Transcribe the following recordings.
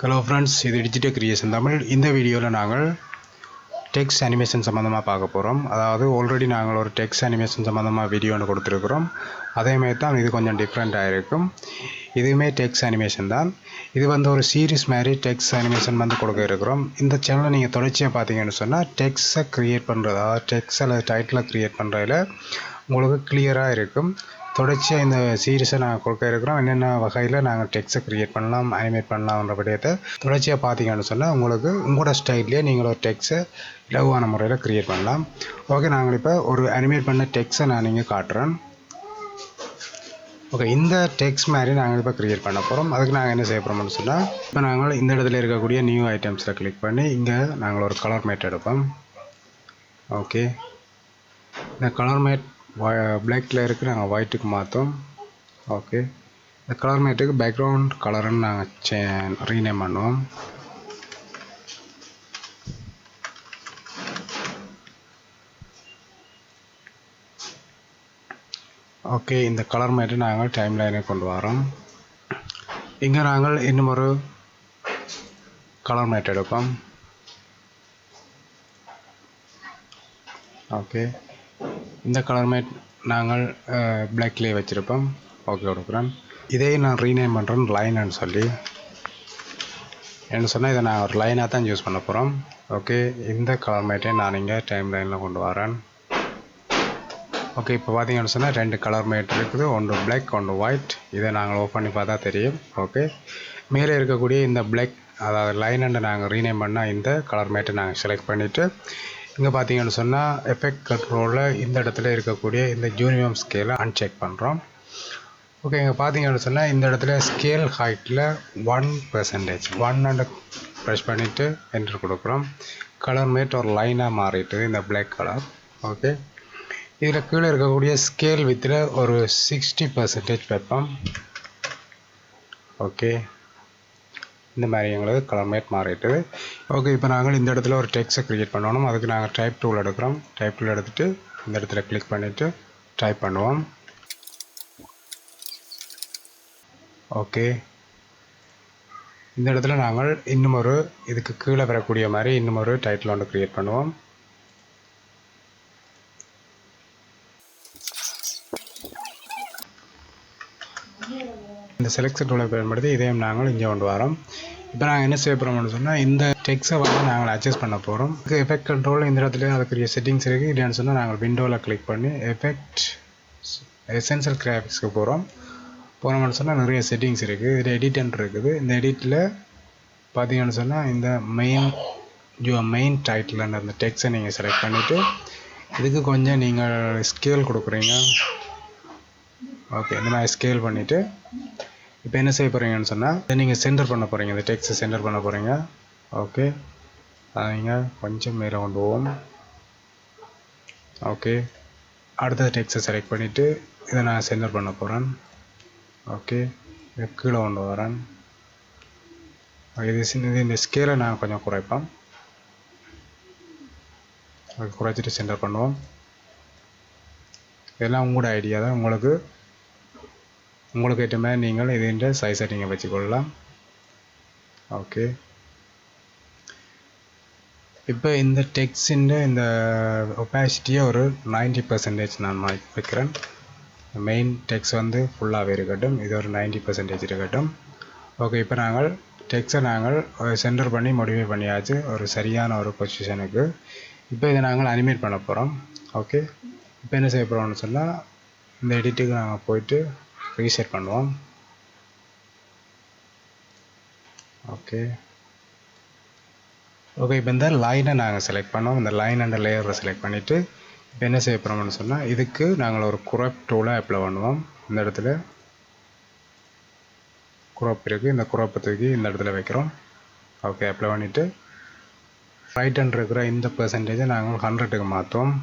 Hello friends, இது digital creation Tamil. இந்த வீடியோவில் நாங்கள் டெக்ஸ்ட் அனிமேஷன் சம்மந்தமாக பார்க்க போகிறோம். அதாவது ஆல்ரெடி நாங்கள் ஒரு டெக்ஸ்ட் அனிமேஷன் சம்மந்தமாக வீடியோ ஒன்று கொடுத்துருக்குறோம். அதேமாதிரி தான் இது கொஞ்சம் டிஃப்ரெண்ட்டாக இருக்கும். இதுவுமே டெக்ஸ்ட் அனிமேஷன் தான். இது ஒரு சீரீஸ் மாதிரி டெக்ஸ்ட் அனிமேஷன் கொடுக்க இருக்கிறோம். இந்த சேனலை நீங்கள் தொடர்ச்சியாக பார்த்தீங்கன்னு சொன்னால் டெக்ஸ்ட்டை க்ரியேட் பண்ணுறது, அதாவது டெக்ஸ்ட் அல்லது டைட்டிலை க்ரியேட் பண்ணுறதுல உங்களுக்கு கிளியராக இருக்கும். தொடர்ச்சியாக இந்த சீரீஸை நாங்கள் கொடுக்க இருக்கிறோம். என்னென்ன வகையில் நாங்கள் டெக்ஸ்ட்டை க்ரியேட் பண்ணலாம், அனிமேட் பண்ணலாம்ன்ற விடயத்தை தொடர்ச்சியாக பார்த்தீங்கன்னு சொன்னால் உங்களுக்கு உங்களோட ஸ்டைல்லேயே நீங்கள் ஒரு டெக்ஸ்ட்டை இலகுவான முறையில் க்ரியேட் பண்ணலாம். ஓகே, நாங்கள் இப்போ ஒரு அனிமேட் பண்ண டெக்ஸ்ட்டை நான் இங்கே காட்டுறேன். ஓகே, இந்த டெக்ஸ்ட் மாதிரி நாங்கள் இப்போ க்ரியேட் பண்ண போகிறோம். அதுக்கு நாங்கள் என்ன செய்ய போகிறோம்னு சொன்னால், இப்போ நாங்கள் இந்த இடத்துல இருக்கக்கூடிய நியூ ஐட்டம்ஸில் கிளிக் பண்ணி இங்கே நாங்கள் ஒரு கலர் மேட் எடுப்போம். ஓகே, இந்த கலர் மேட் பிளாக்ல இருக்குது, நாங்கள் ஒயிட்டுக்கு மாற்றோம். ஓகே, இந்த கலர் மேட்டுக்கு பேக்ரவுண்ட் கலருன்னு நாங்கள் ரீநேம் பண்ணுவோம். ஓகே, இந்த கலர் மேட்டு நாங்கள் டைம் லைனை கொண்டு வரோம். இங்கே நாங்கள் இன்னும் ஒரு கலர் மேட் எடுப்போம். ஓகே, இந்த கலர் மேட் நாங்கள் பிளாக்லேயே வச்சுருப்போம். ஓகே கொடுக்குறேன். இதே நான் ரீநேம் பண்ணுறேன் லைன்னு சொல்லி. என்ன சொன்னால் இதை நான் ஒரு லைனாக தான் யூஸ் பண்ண போகிறோம். ஓகே, இந்த கலர் மேட்டை நான் இங்கே டைம் லைனில் கொண்டு வரேன். ஓகே, இப்போ பார்த்தீங்கன்னு சொன்னால் 2 கலர் மேட் இருக்குது, ஒன்று பிளாக் ஒன்று ஒயிட். இதை நாங்கள் ஓப்பன் பண்ணி பார்த்தா தெரியும். ஓகே, மேலே இருக்கக்கூடிய இந்த பிளாக், அதாவது லைனை நாங்கள் ரீநேம் பண்ணால் இந்த கலர் மேட்டை நாங்கள் செலக்ட் பண்ணிவிட்டு இங்கே பார்த்தீங்கன்னு சொன்னால் எஃபெக்ட் கண்ட்ரோலில் இந்த இடத்துல இருக்கக்கூடிய இந்த யூனிஃபார்ம் ஸ்கேலை அன்செக் பண்ணுறோம். ஓகே, இங்கே பார்த்தீங்கன்னு சொன்னால் இந்த இடத்துல ஸ்கேல் ஹைட்டில் 1% 1 ப்ரெஸ் பண்ணிவிட்டு என்டர் கொடுக்குறோம். கலர் மேட் ஒரு லைனாக மாறிட்டு இந்த பிளாக் கலர். ஓகே, இதில் கீழே இருக்கக்கூடிய ஸ்கேல் வித்தில் ஒரு 60% வைப்போம். ஓகே, இந்த மாதிரி எங்களுக்கு கலர் மேட் மாறிட்டுது. ஓகே, இப்போ நாங்கள் இந்த இடத்துல ஒரு டெக்ஸ்ட்டை க்ரியேட் பண்ணணும். அதுக்கு நாங்கள் டைப் டூல் எடுக்கிறோம். டைப் டூல் எடுத்துகிட்டு இந்த இடத்துல கிளிக் பண்ணிவிட்டு டைப் பண்ணுவோம். ஓகே, இந்த இடத்துல நாங்கள் இன்னும் ஒரு இதுக்கு கீழே வரக்கூடிய மாதிரி இன்னும் ஒரு டைட்டில் ஒன்று க்ரியேட் பண்ணுவோம். இந்த செலக்ஷன் டூலை பயன்படுத்தி இதையும் நாங்கள் இங்கே கொண்டு வரோம். இப்போ நாங்கள் என்ன செய்ய போகிறோம்னு சொன்னால் இந்த டெக்ஸ்ட்டை நாங்கள் அட்ஜஸ்ட் பண்ண போகிறோம். இதுக்கு எஃபெக்ட் கண்ட்ரோல் இந்த இடத்துல அதுக்குரிய செட்டிங்ஸ் இருக்குது. இல்லைன்னு சொன்னால் நாங்கள் விண்டோவில் கிளிக் பண்ணி எஃபெக்ட் எசென்ஷியல் கிராஃபிக்ஸ்க்கு போனோம்னு சொன்னால் நிறைய செட்டிங்ஸ் இருக்குது. இதில் எடிட்னு இருக்குது. இந்த எடிட்டில் பார்த்தீங்கன்னு சொன்னால் இந்த மெயின் டைட்டில் அந்த டெக்ஸ்ட்டை நீங்கள் செலக்ட் பண்ணிவிட்டு இதுக்கு கொஞ்சம் நீங்கள் ஸ்கேல் கொடுக்குறீங்க. ஓகே, இந்த மாதிரி ஸ்கேல் பண்ணிவிட்டு இப்போ என்ன செய்ய போகிறீங்கன்னு சொன்னால் இதை நீங்கள் சென்டர் பண்ண போகிறீங்க. இந்த டெக்ஸ்ட்டை சென்டர் பண்ண போகிறீங்க. ஓகே, அதை நீங்கள் கொஞ்சம் மேலே கொண்டு போவோம். ஓகே, அடுத்த டெக்ஸ்ட்டை செலக்ட் பண்ணிவிட்டு இதை நான் சென்டர் பண்ண போகிறேன். ஓகே, இதை கீழே கொண்டு வரேன். இந்த ஸ்கேலை நான் கொஞ்சம் குறைப்பேன். அது குறைச்சிட்டு சென்டர் பண்ணுவோம். இதெல்லாம் உங்களோட ஐடியா தான். உங்களுக்கு ஏற்ற மாதிரி நீங்கள் இதுன்ற சைஸை நீங்கள் வச்சுக்கொள்ளலாம். ஓகே, இப்போ இந்த டெக்ஸ்டின் இந்த ஒப்பாசிட்டியை ஒரு 90% நான் வைக்கிறேன். மெயின் டெக்ஸ்ட் ஃபுல்லாகவே இருக்கட்டும், இது ஒரு 90% இருக்கட்டும். ஓகே, இப்போ நாங்கள் டெக்ஸ்ட்டை நாங்கள் சென்டர் பண்ணி மோடிஃபை பண்ணியாச்சு ஒரு சரியான ஒரு பொசிஷனுக்கு. இப்போ இதை நாங்கள் அனிமேட் பண்ண போகிறோம். ஓகே, இப்போ என்ன செய்ய போகிறோம்னு சொன்னால் இந்த எடிட்டுக்கு நாங்கள் போயிட்டு ரீசெட் பண்ணுவோம். ஓகே, இப்போ இந்த லைனை நாங்கள் செலக்ட் பண்ணோம். இந்த லைன் அண்ட் லேயரை செலக்ட் பண்ணிவிட்டு இப்போ என்ன செய்ய போகிறோம்னு சொன்னால் இதுக்கு நாங்கள் ஒரு குரப் டூலை அப்ளை பண்ணுவோம். இந்த இடத்துல குரப் இருக்குது, இந்த குரப்பை தூக்கி இந்த இடத்துல வைக்கிறோம். ஓகே, அப்ளை பண்ணிவிட்டு ரைட் ஹேண்ட் இருக்கிற இந்த பெர்சன்டேஜை நாங்கள் 100க்கு மாற்றுவோம்.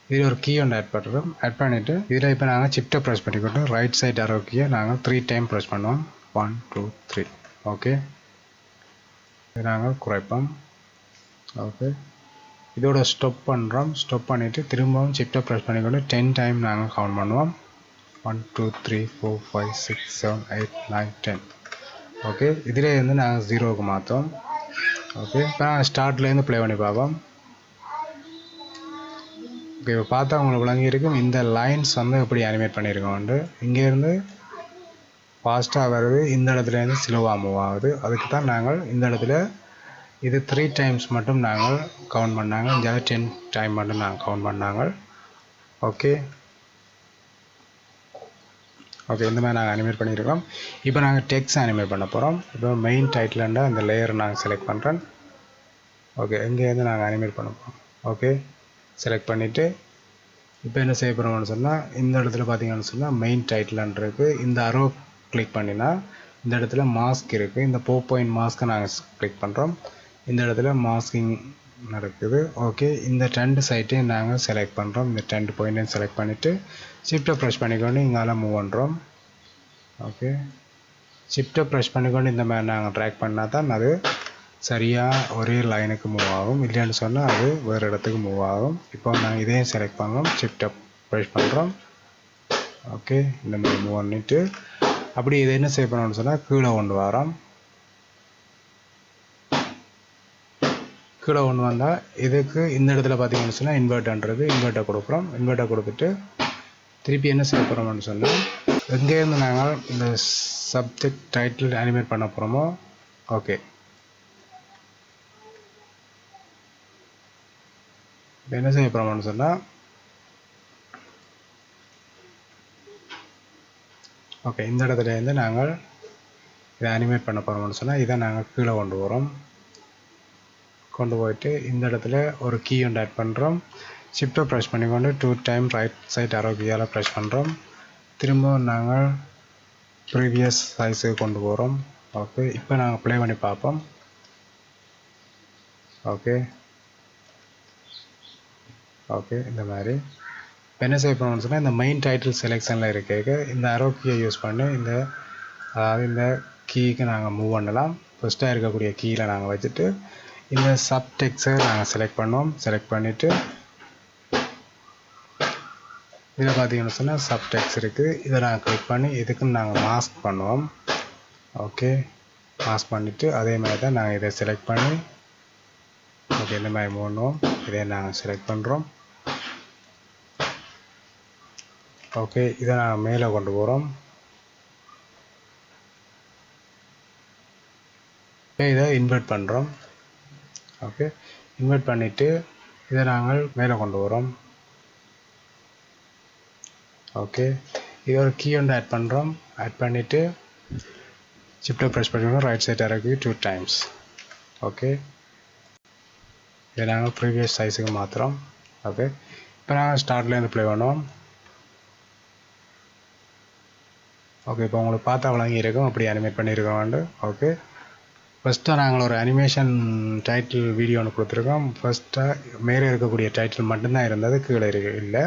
இதில் ஒரு கீ ஒன்று ஆட் பண்ணிவிட்டு இதில் இப்போ நாங்கள் ஷிஃப்ட்டை ப்ரெஸ் பண்ணிக்கிட்டு ரைட் சைட் அரோ கீயை நாங்கள் 3 டைம் ப்ரெஸ் பண்ணுவோம். 1 2 3. ஓகே, இது நாங்கள் குறைப்போம். ஓகே, இதோட ஸ்டாப் பண்ணுறோம். ஸ்டாப் பண்ணிவிட்டு திரும்பவும் ஷிஃப்ட்டை ப்ரெஸ் பண்ணிக்கிட்டு 10 டைம் நாங்கள் கவுண்ட் பண்ணுவோம். 1 2 3 4 5 6 7 8 9 10. ஓகே இதிலே இருந்து நாங்கள் 0க்கு மாற்றோம். ஓகே இப்போ நான் ஸ்டார்ட்லேருந்து ப்ளே பண்ணி பார்ப்போம். ஓகே இப்போ பார்த்தா உங்களுக்கு விளங்கியிருக்கும் இந்த லைன்ஸ் வந்து எப்படி அனிமேட் பண்ணியிருக்கோண்டு. இங்கேருந்து ஃபாஸ்ட்டாக வருது, இந்த இடத்துலேருந்து ஸ்லோவாக மூவ் ஆகுது. அதுக்கு தான் நாங்கள் இந்த இடத்துல இது 3 டைம்ஸ் மட்டும் நாங்கள் கவுண்ட் பண்ணாங்க. இங்கே 10 டைம் மட்டும் நாங்கள் கவுண்ட் பண்ணாங்க. ஓகே ஓகே இந்த மாதிரி நாங்கள் அனிமேட் பண்ணியிருக்கோம். இப்போ நாங்கள் டெக்ஸ்ட் அனிமேட் பண்ண போகிறோம். இப்போ மெயின் டைட்டில்ண்டா அந்த லேயர் நாங்கள் செலக்ட் பண்ணுறேன். ஓகே இங்கேருந்து நாங்கள் அனிமேட் பண்ண போகிறோம். ஓகே செலக்ட் பண்ணிவிட்டு இப்போ என்ன செய்ய போகிறோம்னு சொன்னால் இந்த இடத்துல பார்த்தீங்கன்னு சொன்னால் மெயின் டைட்டில்ன்னு இருக்குது. இந்த அரோ கிளிக் பண்ணினா இந்த இடத்துல மாஸ்க் இருக்குது. இந்த பாயிண்ட் மாஸ்க்கை நாங்கள் கிளிக் பண்ணுறோம். இந்த இடத்துல மாஸ்கிங் நடக்குது. ஓகே இந்த 2 சைட்டையும் நாங்கள் செலக்ட் பண்ணுறோம். இந்த 2 பாயிண்ட்டையும் செலக்ட் பண்ணிவிட்டு ஷிஃப்ட்டை ப்ரெஸ் பண்ணிக்கொண்டு இங்கால மூவ் பண்ணுறோம். ஓகே ஷிஃப்ட்டை ப்ரெஸ் பண்ணிக்கொண்டு இந்த மாதிரி நாங்கள் ட்ராக் பண்ணால் தான் அது சரியாக ஒரே லைனுக்கு மூவ் ஆகும். இல்லைன்னு சொன்னால் அது வேறு இடத்துக்கு மூவ் ஆகும். இப்போ நாங்கள் இதையும் செலக்ட் பண்ணுறோம், ஷிஃப்ட்டை ப்ரெஸ் பண்ணுறோம். ஓகே இந்த மாதிரி மூவ் பண்ணிவிட்டு அப்படி இதை என்ன செய்ய பண்ணணும்னு சொன்னால் கீழே கொண்டு வரோம். கீழே கொண்டு வந்தால் இதுக்கு இந்த இடத்துல பார்த்தீங்கன்னு சொன்னால் இன்வெர்ட்டை கொடுக்குறோம். இன்வெர்ட்டை கொடுத்துட்டு திருப்பி என்ன செய்ய போகிறோம்னு சொன்னால் எங்கேருந்து நாங்கள் இந்த சப்ஜெக்ட் டைட்டில் அனிமேட் பண்ண போகிறோமோ ஓகே என்ன செய்ய போகிறோம்னு சொன்னால் ஓகே இந்த இடத்துலேருந்து நாங்கள் இதை அனிமேட் பண்ண போகிறோம்னு சொன்னால் இதை நாங்கள் கீழே கொண்டு வரோம். கொண்டு போயிட்டு இந்த இடத்துல ஒரு கீ ஒன்று ஆட் பண்ணுறோம். ஷிஃப்ட்டை ப்ரெஸ் பண்ணிக்கொண்டு 2 time right side arrow கீயால் press பண்ணுறோம். திரும்ப நாங்கள் ப்ரீவியஸ் சைஸுக்கு கொண்டு போகிறோம். ஓகே இப்போ நாங்கள் ப்ளே பண்ணி பார்ப்போம். ஓகே ஓகே இந்த மாதிரி இப்போ என்ன செய்ய போகிறோம்னு சொன்னால் இந்த மெயின் டைட்டில் செலெக்ஷனில் இருக்க இந்த அரோ கீயை யூஸ் பண்ணி இந்த அதாவது இந்த கீக்கு நாங்கள் மூவ் பண்ணலாம். ஃபஸ்ட்டாக இருக்கக்கூடிய கீயில் நாங்கள் வச்சுட்டு இந்த சப்டெக்ஸை நாங்கள் செலக்ட் பண்ணுவோம். செலக்ட் பண்ணிவிட்டு இதில் பார்த்தீங்கன்னு சொன்னால் சப்டெக்ஸ் இருக்குது. இதை நாங்கள் கிளிக் பண்ணி இதுக்குன்னு நாங்கள் மாஸ்க் பண்ணுவோம். ஓகே மாஸ்க் பண்ணிவிட்டு அதே மாதிரி தான் நாங்கள் இதை செலக்ட் பண்ணி ஓகே இந்த மாதிரி பண்ணுவோம். இதை நாங்கள் செலக்ட் பண்ணுறோம். ஓகே இதை நாங்கள் மேலே கொண்டு போகிறோம். இதை இன்வெர்ட் பண்ணுறோம். ஓகே இன்வெர்ட் பண்ணிவிட்டு இதை நாங்கள் மேலே கொண்டு வரோம். ஓகே இது ஒரு கீ ஒன்று ஆட் பண்ணுறோம். ஆட் பண்ணிவிட்டு ஷிஃப்ட்டை ப்ரெஸ் பண்ணிக்கணும். ரைட் சைட் இறக்கி 2 டைம்ஸ். ஓகே இதை நாங்கள் ப்ரீவியஸ் சைஸுக்கு மாற்றுறோம். ஓகே இப்போ நாங்கள் ஸ்டார்ட்லேருந்து ப்ளே பண்ணுவோம். ஓகே இப்போ உங்களுக்கு பார்த்தா வழங்கி இருக்கும் அப்படி அனிமேட் பண்ணியிருக்கோம். ஓகே ஃபஸ்ட்டாக நாங்கள் ஒரு அனிமேஷன் டைட்டில் வீடியோ ஒன்று கொடுத்துருக்கோம். ஃபஸ்ட்டாக மேலே இருக்கக்கூடிய டைட்டில் மட்டும்தான் இருந்தது, கீழே இல்லை.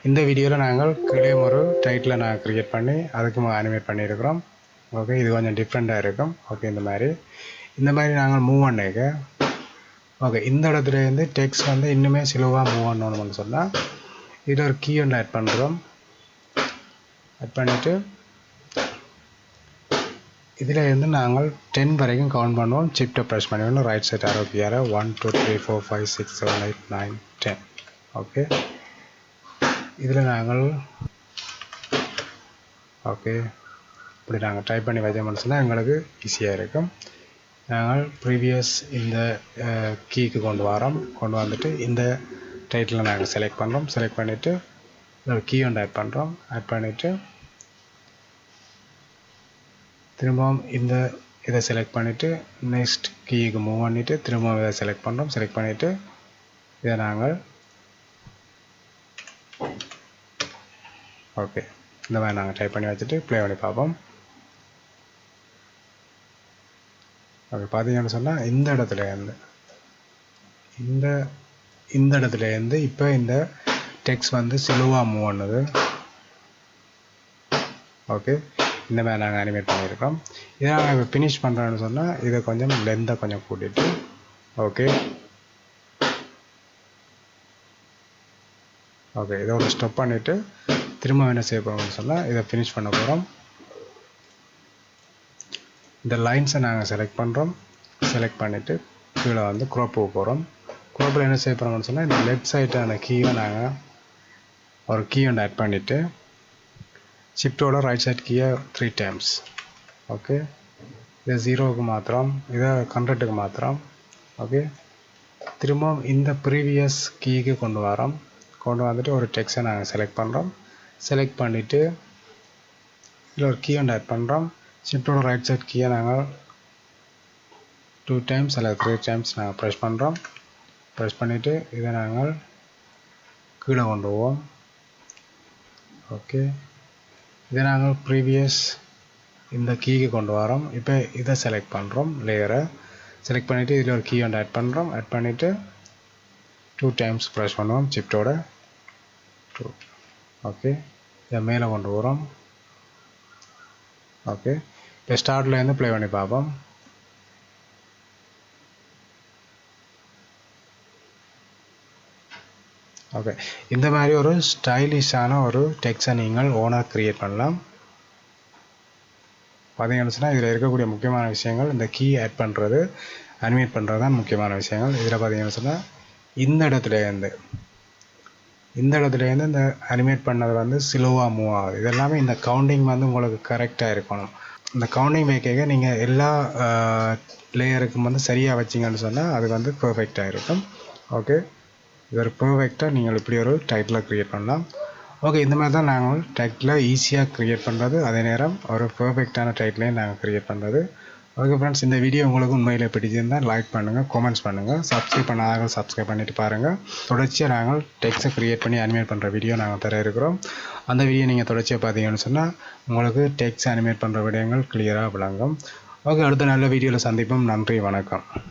இந்த வீடியோவில் நாங்கள் கீழே ஒரு டைட்டிலை நாங்கள் க்ரியேட் பண்ணி அதுக்கு அனிமேட் பண்ணியிருக்கிறோம். ஓகே இது கொஞ்சம் டிஃப்ரெண்ட்டாக இருக்கும். ஓகே இந்த மாதிரி நாங்கள் மூவ் பண்ணிக்க ஓகே இந்த இடத்துலேருந்து டெக்ஸ்ட் வந்து இன்னுமே ஸ்லோவாக மூவ் பண்ணணும்னு சொன்னால் இதில் ஒரு கீ ஒன்று ஆட் பண்ணுறோம். ஆட் பண்ணிவிட்டு இதில் இருந்து நாங்கள் 10 வரைக்கும் கவுண்ட் பண்ணுவோம். ஷிஃப்ட்டை ப்ரெஸ் பண்ணிக்கணும். ரைட் சைட் அரோ கீயால் 1 2 3 4 5 6 7 8 9 10. ஓகே இதில் நாங்கள் ஓகே இப்படி நாங்கள் டைப் பண்ணி வச்சோம்னு சொன்னால் எங்களுக்கு ஈஸியாக இருக்கும். நாங்கள் ப்ரீவியஸ் இந்த கீக்கு கொண்டு வரோம். கொண்டு வந்துட்டு இந்த டைட்டிலை நாங்கள் செலக்ட் பண்ணுறோம். செலக்ட் பண்ணிவிட்டு ஒரு கீ ஒன்று ஆட் பண்ணுறோம். ஆட் பண்ணிவிட்டு திரும்பவும் இதை செலக்ட் பண்ணிவிட்டு நெக்ஸ்ட் கீக்கு மூவ் பண்ணிவிட்டு திரும்பவும் இதை செலக்ட் பண்ணுறோம். செலக்ட் பண்ணிவிட்டு இதை நாங்கள் ஓகே இந்த மாதிரி நாங்கள் டைப் பண்ணி வச்சுட்டு ப்ளே பண்ணி பார்ப்போம். ஓகே பார்த்தீங்கன்னு சொன்னால் இந்த இடத்துலேருந்து இப்போ இந்த டெக்ஸ்ட் வந்து ஸ்லோவாக மூவ் பண்ணுது. ஓகே இந்த மாதிரி நாங்கள் அனிமேட் பண்ணியிருக்கோம். இதை நாங்கள் இப்போ ஃபினிஷ் பண்ணுறோன்னு சொன்னால் இதை கொஞ்சம் லென்த்தை கொஞ்சம் கூட்டிட்டு ஓகே ஓகே இதை ஒரு ஸ்டெப் பண்ணிவிட்டு திரும்ப என்ன செய்ய போகிறோம்னு சொன்னால் இதை ஃபினிஷ் பண்ண போகிறோம். இந்த லைன்ஸை நாங்கள் செலக்ட் பண்ணுறோம். செலக்ட் பண்ணிவிட்டு கீழே வந்து க்ரோப்புக்கு போகிறோம். க்ரோப்பில் என்ன செய்ய போகிறோம்னு சொன்னால் இந்த லெஃப்ட் சைட்டான கீயை நாங்கள் ஒரு கீ ஒன்று ஆட் பண்ணிவிட்டு ஷிஃப்ட்டோட ரைட் சைட் கீயை 3 times. ஓகே, இதை 0க்கு மாத்திரம், இதை 100க்கு மாத்திரம். ஓகே, திரும்பவும் இந்த ப்ரீவியஸ் கீக்கு கொண்டு வந்துட்டு ஒரு டெக்ஸ்ட்டை நாங்கள் செலக்ட் பண்ணுறோம். செலக்ட் பண்ணிவிட்டு இதில் ஒரு கீ ஒன்று ஆட் பண்ணுறோம். ஷிஃப்ட்டோட ரைட் சைட் கீயை நாங்கள் 2 times அல்லது 3 times நாங்கள் ப்ரெஸ் பண்ணுறோம். ப்ரெஸ் பண்ணிவிட்டு இதை நாங்கள் கீழே கொண்டு போவோம். ஓகே, இதை நாங்கள் ப்ரீவியஸ் இந்த கீக்கு கொண்டு வரோம். இப்போ இதை செலக்ட் பண்ணுறோம். லேயரை செலக்ட் பண்ணிவிட்டு இதில் ஒரு கீ ஒன்று ஆட் பண்ணுறோம். ஆட் பண்ணிவிட்டு 2 times ப்ரெஸ் பண்ணுவோம். ஷிஃப்ட்டோட 2. ஓகே, இதை மேலே கொண்டு வரோம். ஓகே, இப்போ ஸ்டார்ட்லேருந்து ப்ளே பண்ணி பார்ப்போம். ஓகே, இந்த மாதிரி ஒரு ஸ்டைலிஷான ஒரு டெக்ஸ்ட்டை நீங்கள் ஓனாக க்ரியேட் பண்ணலாம். பார்த்தீங்கன்னு சொன்னால் இதில் இருக்கக்கூடிய முக்கியமான விஷயங்கள் இந்த கீ ஆட் பண்ணுறது, அனிமேட் பண்ணுறது தான் முக்கியமான விஷயங்கள். இதில் பார்த்தீங்கன்னு சொன்னால் இந்த இடத்துலேருந்து இந்த அனிமேட் பண்ணது வந்து ஸ்லோவாக மூவ் ஆகுது. இதெல்லாமே இந்த கவுண்டிங் வந்து உங்களுக்கு கரெக்டாக இருக்கணும். இந்த கவுண்டிங் வைக்க நீங்கள் எல்லா லேயருக்கும் வந்து சரியாக வச்சிங்கன்னு சொன்னால் அது வந்து பெர்ஃபெக்டாக இருக்கும். ஓகே, இது ஒரு பெர்ஃபெக்டாக நீங்கள் இப்படி ஒரு டைட்டிலை க்ரியேட் பண்ணலாம். ஓகே, இந்த மாதிரி தான் நாங்கள் டைட்டிலை ஈஸியாக க்ரியேட் பண்ணுறது, அதே நேரம் ஒரு பெர்ஃபெக்டான டைட்டிலையும் நாங்கள் க்ரியேட் பண்ணுறது. ஓகே ஃப்ரெண்ட்ஸ், இந்த வீடியோ உங்களுக்கு உண்மையில் பிடிச்சிருந்தால் லைக் பண்ணுங்கள், கமெண்ட்ஸ் பண்ணுங்கள், சப்ஸ்கிரைப் பண்ணாதவங்க சப்ஸ்கிரைப் பண்ணிவிட்டு பாருங்கள். தொடர்ச்சியாக நாங்கள் டெக்ஸ்ட்டை க்ரியேட் பண்ணி அனிமேட் பண்ணுற வீடியோ நாங்கள் தர இருக்கிறோம். அந்த வீடியோ நீங்கள் தொடர்ச்சியாக பார்த்தீங்கன்னு சொன்னால் உங்களுக்கு டெக்ஸ்ட் அனிமேட் பண்ணுற விடயங்கள் கிளியராக விளங்கும். ஓகே, அடுத்த நல்ல வீடியோவில் சந்திப்போம். நன்றி, வணக்கம்.